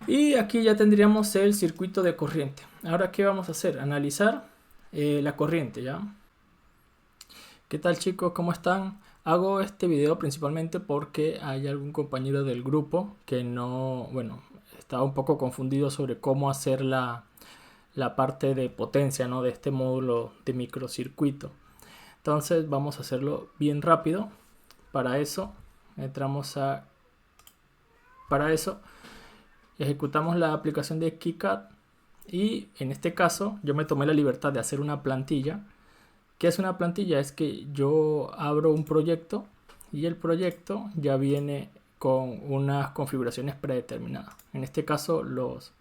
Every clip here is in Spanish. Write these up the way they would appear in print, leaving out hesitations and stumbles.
Y aquí ya tendríamos el circuito de corriente. Ahora, ¿qué vamos a hacer? Analizar la corriente, ¿ya? ¿Qué tal, chicos? ¿Cómo están? Hago este video principalmente porque hay algún compañero del grupo que no, bueno, estaba un poco confundido sobre cómo hacer la parte de potencia, ¿no?, de este módulo de microcircuito. Entonces vamos a hacerlo bien rápido. Para eso ejecutamos la aplicación de KiCad y en este caso yo me tomé la libertad de hacer una plantilla. ¿Qué es una plantilla? Es que yo abro un proyecto y el proyecto ya viene con unas configuraciones predeterminadas. En este caso los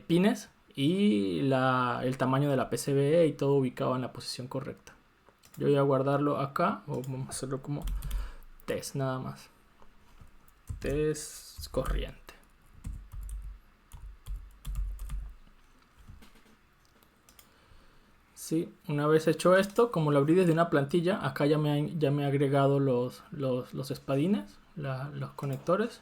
pines y el tamaño de la PCB y todo ubicado en la posición correcta. Yo voy a guardarlo acá, o vamos a hacerlo como test nada más. Test corriente. Sí, una vez hecho esto, como lo abrí desde una plantilla, acá ya me ha agregado los espadines, los conectores.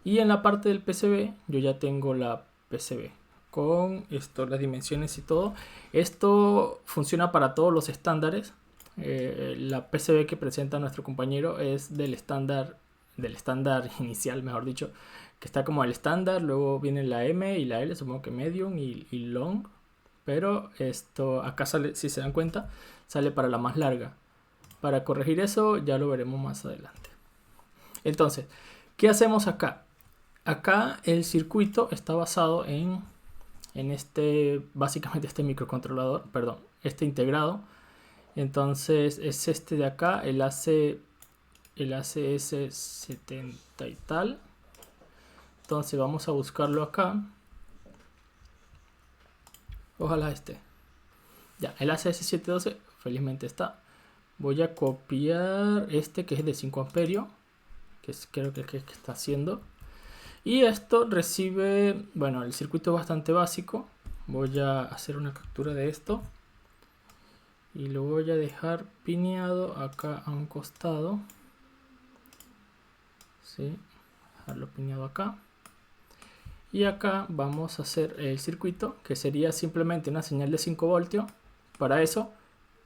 Y en la parte del PCB yo ya tengo la PCB con las dimensiones y todo. Esto funciona para todos los estándares. La PCB que presenta nuestro compañero es del estándar inicial, mejor dicho, que está como el estándar. Luego viene la M y la L, supongo que medium y long. Pero esto acá sale, si se dan cuenta, sale para la más larga. Para corregir eso ya lo veremos más adelante. Entonces, ¿qué hacemos acá? Acá el circuito está basado en básicamente este microcontrolador, perdón, este integrado. Entonces es este de acá, el ACS70 y tal. Entonces vamos a buscarlo acá. Ojalá esté. Ya, el ACS712 felizmente está. Voy a copiar este que es de 5 amperios, que creo que es que está haciendo. Y esto recibe, bueno, el circuito es bastante básico. Voy a hacer una captura de esto y lo voy a dejar pineado acá a un costado. ¿Sí? Dejarlo pineado acá. Y acá vamos a hacer el circuito, que sería simplemente una señal de 5 voltios. Para eso,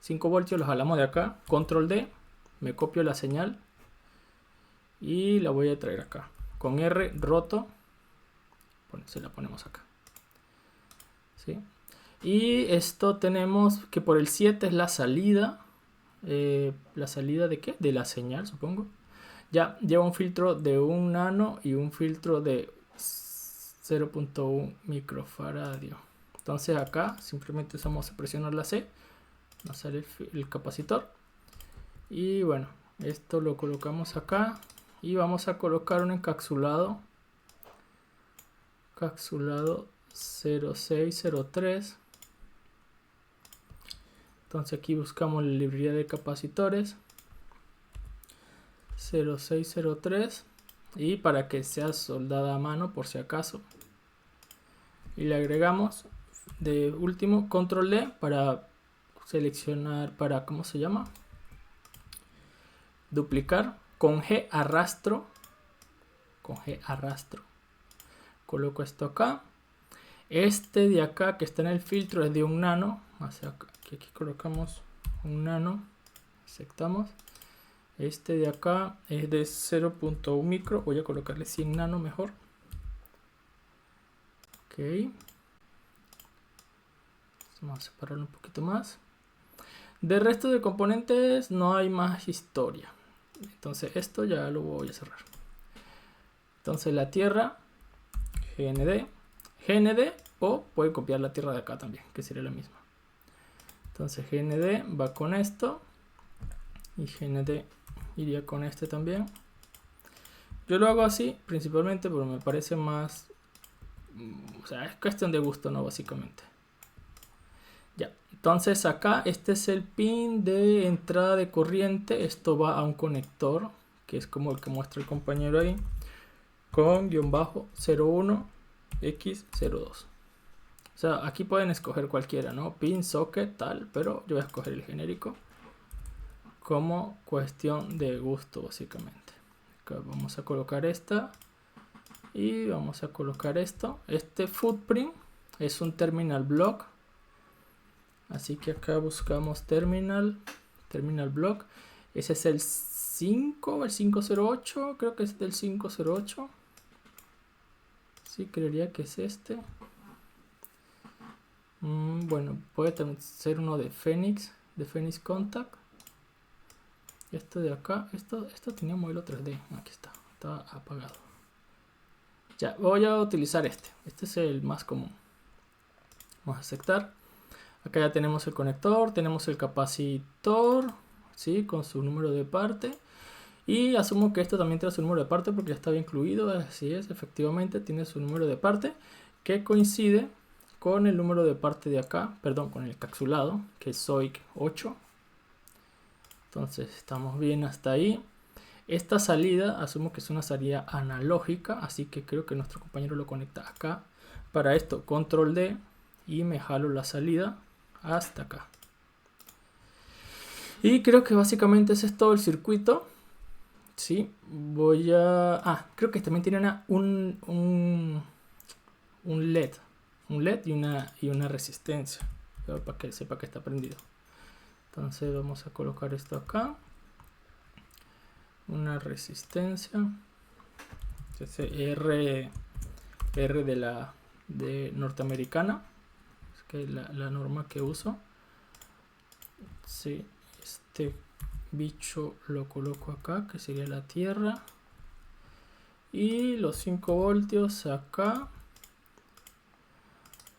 5 voltios los jalamos de acá, control D, me copio la señal y la voy a traer acá. Con R roto, se la ponemos acá. ¿Sí? Y esto tenemos que por el 7 es la salida. ¿La salida de qué? De la señal, supongo. Ya lleva un filtro de 1 nano y un filtro de 0.1 microfaradio. Entonces acá simplemente vamos a presionar la C, nos sale el capacitor. Y bueno, esto lo colocamos acá y vamos a colocar un encapsulado 0603. Entonces aquí buscamos la librería de capacitores 0603 y para que sea soldada a mano por si acaso, y le agregamos de último control D para seleccionar, para, ¿cómo se llama? Duplicar. Con G arrastro, coloco esto acá. Este de acá que está en el filtro es de 1 nano, hacia acá, aquí colocamos 1 nano, aceptamos. Este de acá es de 0.1 micro, voy a colocarle 100 nano mejor. Ok, vamos a separarlo un poquito más. Del resto de componentes no hay más historia, entonces esto ya lo voy a cerrar. Entonces la tierra, GND, o puede copiar la tierra de acá también, que sería la misma. Entonces GND va con esto y GND iría con este también. Yo lo hago así principalmente porque me parece más, o sea, es cuestión de gusto, ¿no? Básicamente. Ya, entonces acá este es el pin de entrada de corriente. Esto va a un conector que es como el que muestra el compañero ahí, con --01X02. O sea, aquí pueden escoger cualquiera, ¿no? Pin, socket, tal, pero yo voy a escoger el genérico como cuestión de gusto, básicamente. Acá vamos a colocar esta Y vamos a colocar esto. Este footprint es un terminal block. Así que acá buscamos terminal block. Ese es el 5, el 508. Creo que es del 508. Sí, creería que es este. Bueno, puede ser uno de Phoenix Contact. Esto de acá, esto tenía un modelo 3D. Aquí está apagado. Ya, voy a utilizar este. Este es el más común. Vamos a aceptar. Acá ya tenemos el conector, tenemos el capacitor, ¿sí? Con su número de parte. Y asumo que esto también tiene su número de parte porque ya estaba incluido. Así es, efectivamente tiene su número de parte que coincide con el número de parte de acá, perdón, con el encapsulado, que es SOIC 8. Entonces estamos bien hasta ahí. Esta salida asumo que es una salida analógica, así que creo que nuestro compañero lo conecta acá. Para esto, control D y me jalo la salida hasta acá. Y creo que básicamente ese es todo el circuito. Sí, voy a... creo que también tiene un LED. Un LED y una resistencia. Para que sepa que está prendido. Entonces vamos a colocar esto acá. Una resistencia. R de norteamericana. Es que la norma que uso. Sí, este bicho lo coloco acá, que sería la tierra. Y los 5 voltios acá.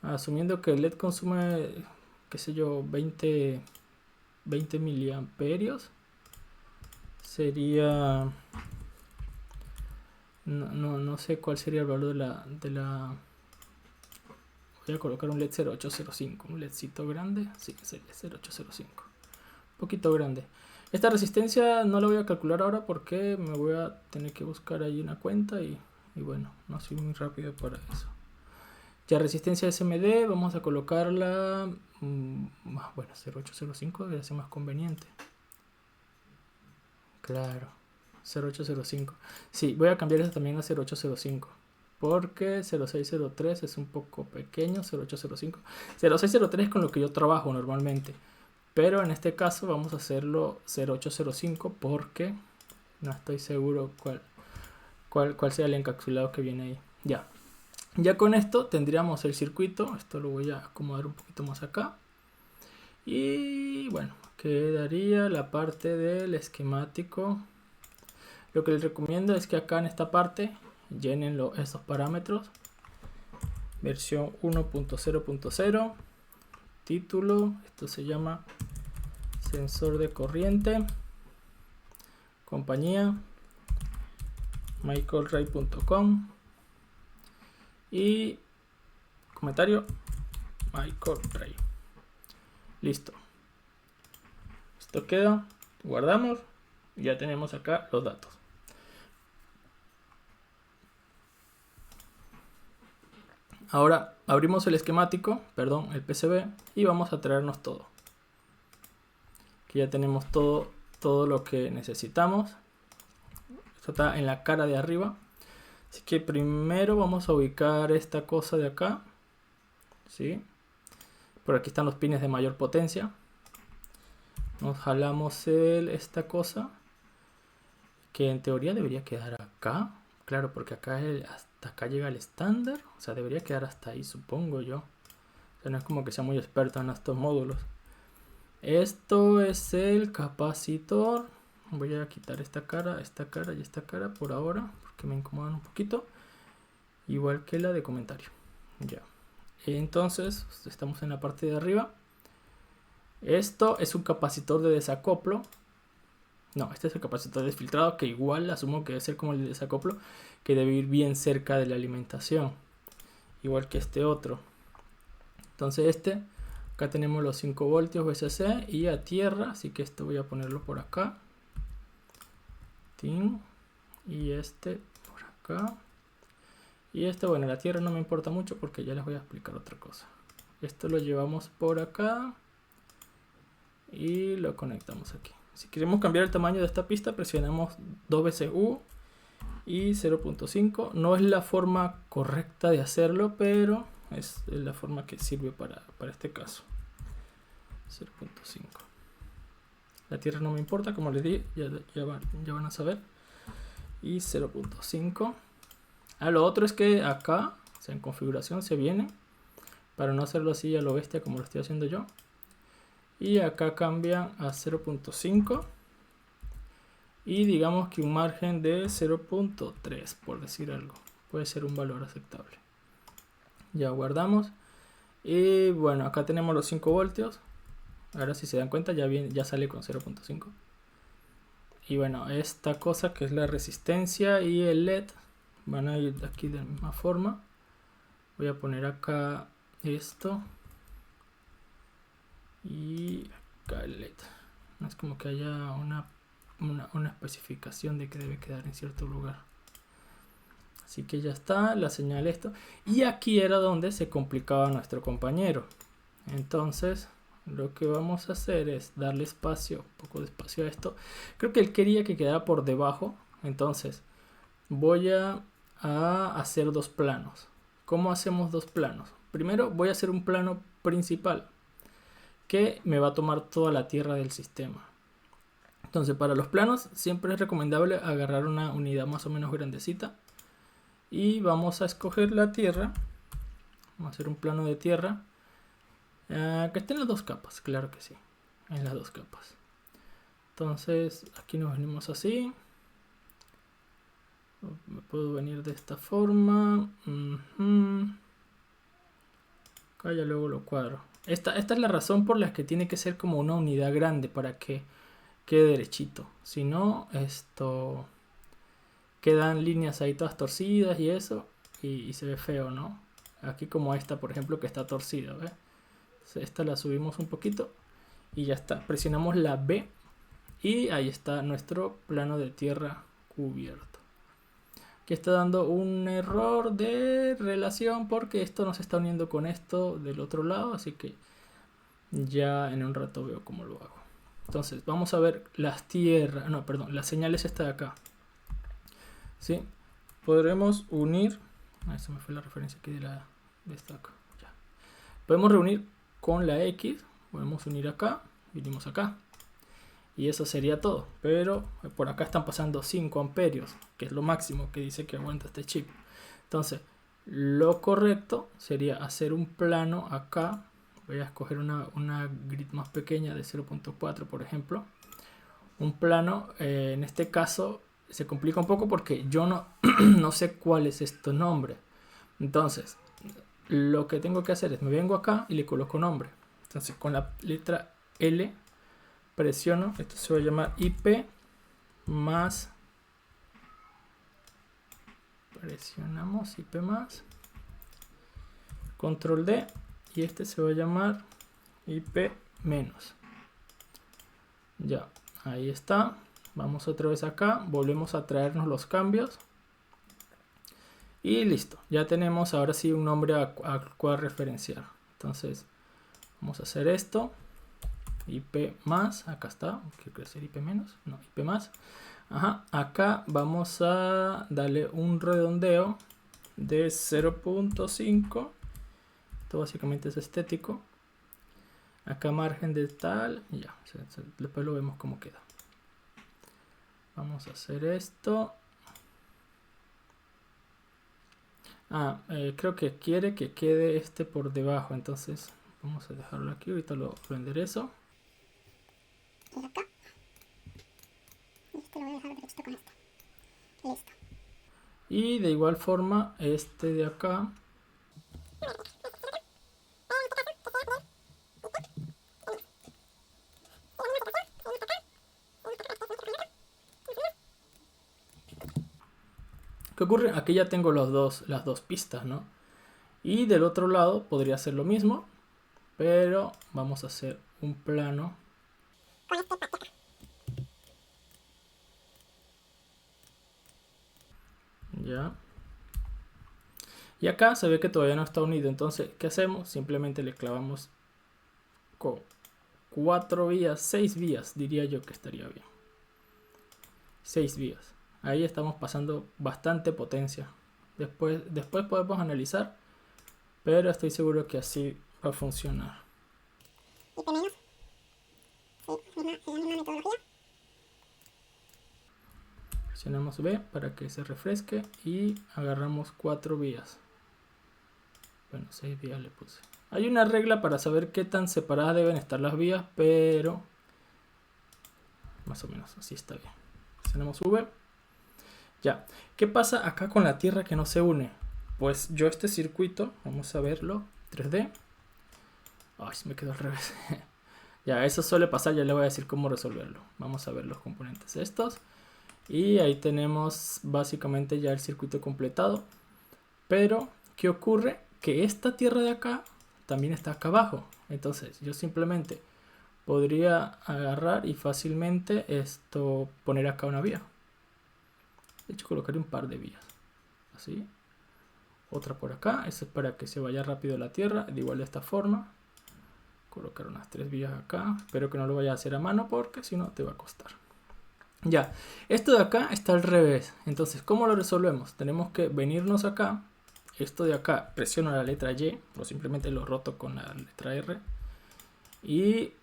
Asumiendo que el LED consume, qué sé yo, 20 miliamperios. Sería... No sé cuál sería el valor de la... Voy a colocar un LED 0805, un LEDcito grande. Sí, es el LED 0805. Un poquito grande. Esta resistencia no la voy a calcular ahora porque me voy a tener que buscar ahí una cuenta y bueno, no soy muy rápido para eso. Ya resistencia SMD, vamos a colocarla... bueno, 0805 debe ser más conveniente. Claro, 0805. Sí, voy a cambiar eso también a 0805. Porque 0603 es un poco pequeño, 0805. 0603 es con lo que yo trabajo normalmente. Pero en este caso vamos a hacerlo 0805 porque no estoy seguro cuál sea el encapsulado que viene ahí. Ya con esto tendríamos el circuito. Esto lo voy a acomodar un poquito más acá. Y bueno, quedaría la parte del esquemático. Lo que les recomiendo es que acá en esta parte llenen esos parámetros. Versión 1.0.0. Título, esto se llama sensor de corriente. Compañía michaelray.com. Y comentario Michael Ray. Listo. Esto queda. Guardamos. Y ya tenemos acá los datos. Ahora abrimos el esquemático, perdón, el PCB, y vamos a traernos todo. Aquí ya tenemos todo lo que necesitamos. Esto está en la cara de arriba. Así que primero vamos a ubicar esta cosa de acá. ¿Sí? Por aquí están los pines de mayor potencia. Nos jalamos esta cosa, que en teoría debería quedar acá. Claro, porque acá hasta acá llega el estándar. O sea, debería quedar hasta ahí, supongo yo. O sea, no es como que sea muy experto en estos módulos. Esto es el capacitor. Voy a quitar esta cara y esta cara por ahora, porque me incomodan un poquito. Igual que la de comentario. Ya. Entonces, estamos en la parte de arriba. Esto es un capacitor de desacoplo. No, este es el capacitor de filtrado, que igual asumo que debe ser como el de desacoplo, que debe ir bien cerca de la alimentación. Igual que este otro. Entonces acá tenemos los 5 voltios VCC y a tierra, así que esto voy a ponerlo por acá. Y este por acá. Y bueno, la tierra no me importa mucho porque ya les voy a explicar otra cosa. Esto lo llevamos por acá y lo conectamos aquí. Si queremos cambiar el tamaño de esta pista, presionamos 2 veces U y 0.5. No es la forma correcta de hacerlo, pero es la forma que sirve para este caso. 0.5. La tierra no me importa, como les dije, ya van a saber. Y 0.5. Lo otro es que acá, o sea, en configuración se viene, para no hacerlo así a lo bestia como lo estoy haciendo yo. Y acá cambian a 0.5. Y digamos que un margen de 0.3, por decir algo. Puede ser un valor aceptable. Ya guardamos. Y bueno, acá tenemos los 5 voltios. Ahora si se dan cuenta ya sale con 0.5. Y bueno, esta cosa que es la resistencia y el LED van a ir aquí de la misma forma. Voy a poner acá esto. Y acá el LED. No es como que haya una especificación de que debe quedar en cierto lugar. Así que ya está, la señal esto. Y aquí era donde se complicaba nuestro compañero. Entonces lo que vamos a hacer es darle espacio, un poco de espacio a esto. Creo que él quería que quedara por debajo. Entonces voy a hacer dos planos. ¿Cómo hacemos dos planos? Primero voy a hacer un plano principal que me va a tomar toda la tierra del sistema. Entonces para los planos siempre es recomendable agarrar una unidad más o menos grandecita. Y vamos a escoger la tierra. Vamos a hacer un plano de tierra. Que esté en las dos capas, claro que sí. En las dos capas. Entonces aquí nos venimos así. Me puedo venir de esta forma. Acá ya luego lo cuadro. Esta es la razón por la que tiene que ser como una unidad grande para que quede derechito. Si no, esto quedan líneas ahí todas torcidas y eso. Y se ve feo, ¿no? Aquí como esta, por ejemplo, que está torcida, ¿ves? Esta la subimos un poquito y ya está. Presionamos la B y ahí está nuestro plano de tierra cubierto. Aquí está dando un error de relación porque esto no se está uniendo con esto del otro lado, así que ya en un rato veo cómo lo hago. Entonces vamos a ver las tierras, no, perdón, las señales esta de acá. ¿Sí? Podremos unir, esa me fue la referencia aquí de esta acá. Ya. Podemos reunir con la X, podemos unir acá, vinimos acá. Y eso sería todo, pero por acá están pasando 5 amperios, que es lo máximo que dice que aguanta este chip. Entonces, lo correcto sería hacer un plano acá. Voy a escoger una grid más pequeña de 0.4, por ejemplo. Un plano, en este caso, se complica un poco porque yo no sé cuál es este nombre. Entonces, lo que tengo que hacer es, me vengo acá y le coloco nombre. Entonces, con la letra L presiono, esto se va a llamar IP más, presionamos IP más, control D, y este se va a llamar IP menos. Ya, ahí está. Vamos otra vez acá, volvemos a traernos los cambios y listo, ya tenemos ahora sí un nombre al cual referenciar. Entonces vamos a hacer esto, IP más, acá está, quiero hacer IP menos, no, IP más. Ajá, acá vamos a darle un redondeo de 0.5. Esto básicamente es estético. Acá margen de tal, y ya, después lo vemos cómo queda. Vamos a hacer esto. Creo que quiere que quede este por debajo, entonces vamos a dejarlo aquí, ahorita lo enderezo. Y acá. Y este lo voy a dejar derechito con este. Listo. Y de igual forma, este de acá. ¿Qué ocurre? Aquí ya tengo las dos pistas, ¿no? Y del otro lado podría hacer lo mismo, pero vamos a hacer un plano. Con este para acá. Ya. Y acá se ve que todavía no está unido, entonces, ¿qué hacemos? Simplemente le clavamos con 4 vías, 6 vías, diría yo que estaría bien. 6 vías. Ahí estamos pasando bastante potencia. Después podemos analizar, pero estoy seguro que así va a funcionar. Y P menos. Sí, la misma metodología. Presionamos B para que se refresque y agarramos 4 vías. Bueno, 6 vías le puse. Hay una regla para saber qué tan separadas deben estar las vías, pero más o menos así está bien. Presionamos V. Ya, ¿qué pasa acá con la tierra que no se une? Pues yo este circuito, vamos a verlo, 3D. Ay, se me quedó al revés. Ya, eso suele pasar, ya le voy a decir cómo resolverlo. Vamos a ver los componentes estos. Y ahí tenemos básicamente ya el circuito completado. Pero, ¿qué ocurre? Que esta tierra de acá también está acá abajo. Entonces, yo simplemente podría agarrar y fácilmente poner acá una vía. De hecho, colocaré un par de vías. Así. Otra por acá. Eso es para que se vaya rápido la tierra. De igual de esta forma. Colocar unas 3 vías acá. Espero que no lo vaya a hacer a mano porque si no te va a costar. Ya. Esto de acá está al revés. Entonces, ¿cómo lo resolvemos? Tenemos que venirnos acá. Esto de acá presiono la letra Y. O simplemente lo roto con la letra R. Y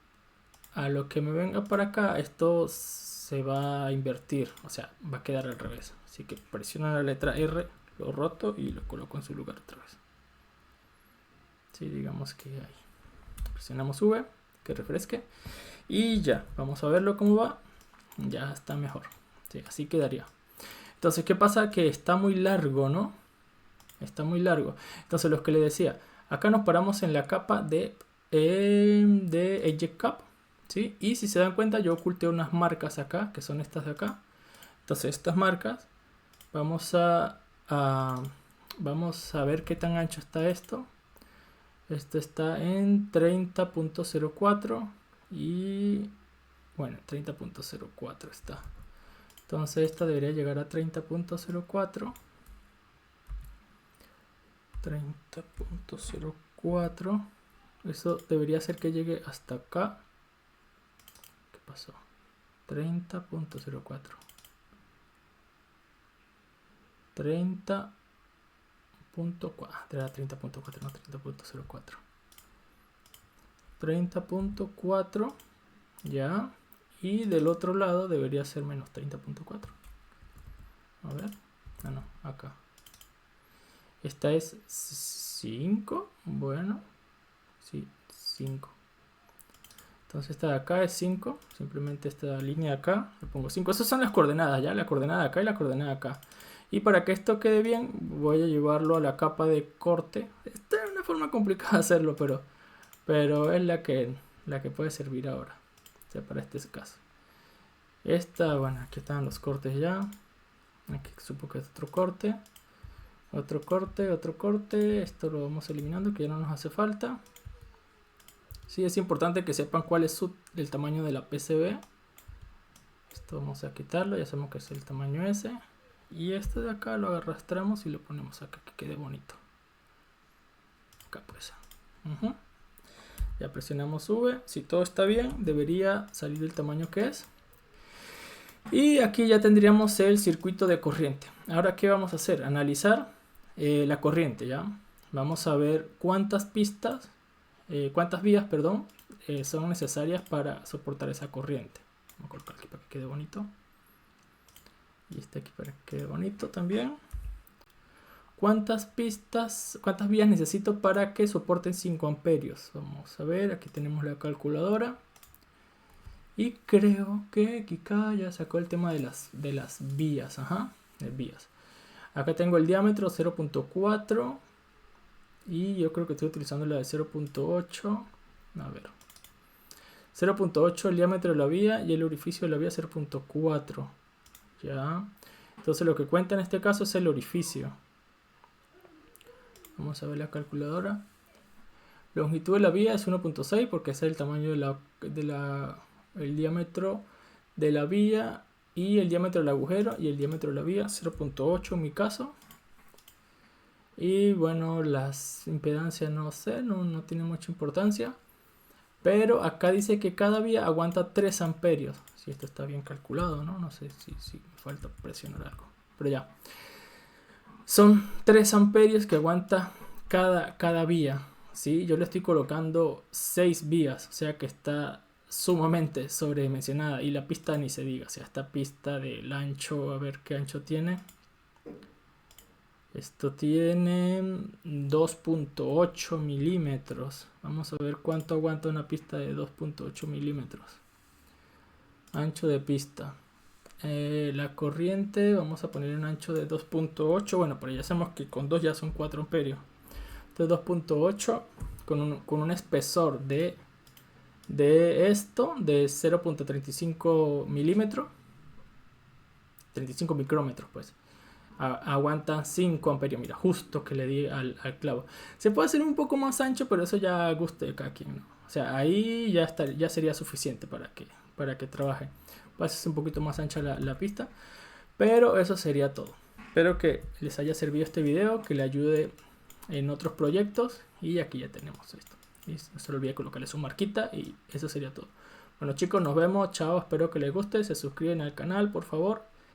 a lo que me venga para acá, esto se va a invertir, o sea, va a quedar al revés. Así que presiono la letra R, lo roto y lo coloco en su lugar otra vez. Sí, digamos que ahí. Presionamos V, que refresque. Y ya, vamos a verlo cómo va. Ya está mejor. Sí, así quedaría. Entonces, ¿qué pasa? Que está muy largo, ¿no? Está muy largo. Entonces, lo que le decía, acá nos paramos en la capa de Eject Cap. ¿Sí? Y si se dan cuenta, yo oculté unas marcas acá, que son estas de acá. Entonces estas marcas, vamos a ver qué tan ancho está esto. Esto está en 30.04 y bueno, 30.04 está. Entonces esta debería llegar a 30.04. 30.04. Eso debería hacer que llegue hasta acá. Pasó 30.04 30.4 era 30.4 no 30.04 30.4 ya, y del otro lado debería ser menos 30.4. A ver, no, acá esta es 5, bueno, sí, 5. Entonces esta de acá es 5, simplemente esta línea de acá, le pongo 5. Esas son las coordenadas, ¿ya? La coordenada de acá y la coordenada de acá. Y para que esto quede bien, voy a llevarlo a la capa de corte. Esta es una forma complicada de hacerlo, pero es la que puede servir ahora. O sea, para este caso. Esta, bueno, aquí están los cortes ya. Aquí supongo que es otro corte. Otro corte, otro corte. Esto lo vamos eliminando, que ya no nos hace falta. Sí, es importante que sepan cuál es el tamaño de la PCB. Esto vamos a quitarlo, ya sabemos que es el tamaño S. Y este de acá lo arrastramos y lo ponemos acá, que quede bonito. Acá pues. Ya presionamos V. Si todo está bien, debería salir el tamaño que es. Y aquí ya tendríamos el circuito de corriente. Ahora, ¿qué vamos a hacer? Analizar la corriente, ¿ya? Vamos a ver cuántas vías, perdón, son necesarias para soportar esa corriente. Vamos a colocar aquí para que quede bonito. Y este aquí para que quede bonito también. ¿Cuántas vías necesito para que soporten 5 amperios? Vamos a ver, aquí tenemos la calculadora. Y creo que Kika ya sacó el tema de las vías. Vías. Acá tengo el diámetro 0.4. Y yo creo que estoy utilizando la de 0.8. A ver. 0.8 el diámetro de la vía y el orificio de la vía 0.4. Ya. Entonces lo que cuenta en este caso es el orificio. Vamos a ver la calculadora. Longitud de la vía es 1.6 porque ese es el tamaño el diámetro de la vía y el diámetro del agujero, y el diámetro de la vía 0.8 en mi caso. Y bueno, las impedancias no sé, no tiene mucha importancia. Pero acá dice que cada vía aguanta 3 amperios. Si esto está bien calculado, ¿no? No sé si me falta presionar algo. Pero ya. Son 3 amperios que aguanta cada vía. ¿Sí? Yo le estoy colocando 6 vías. O sea que está sumamente sobredimensionada. Y la pista ni se diga. O sea, esta pista del ancho, a ver qué ancho tiene. Esto tiene 2.8 milímetros. Vamos a ver cuánto aguanta una pista de 2.8 milímetros. Ancho de pista. La corriente, vamos a poner un ancho de 2.8. Bueno, pero ya sabemos que con 2 ya son 4 amperios. Entonces 2.8 con un espesor de esto, de 0.35 milímetros. 35 micrómetros, pues. Aguanta 5 amperios. Mira, justo que le di al clavo. Se puede hacer un poco más ancho, pero eso ya guste de cada quien, ¿no? O sea, ahí ya sería suficiente para que trabaje. Puede hacerse un poquito más ancha la pista, pero eso sería todo. Espero que les haya servido este video, que le ayude en otros proyectos. Y aquí ya tenemos esto. Y no se olvide colocarle su marquita y eso sería todo. Bueno chicos, nos vemos. Chao, espero que les guste. Se suscriben al canal, por favor.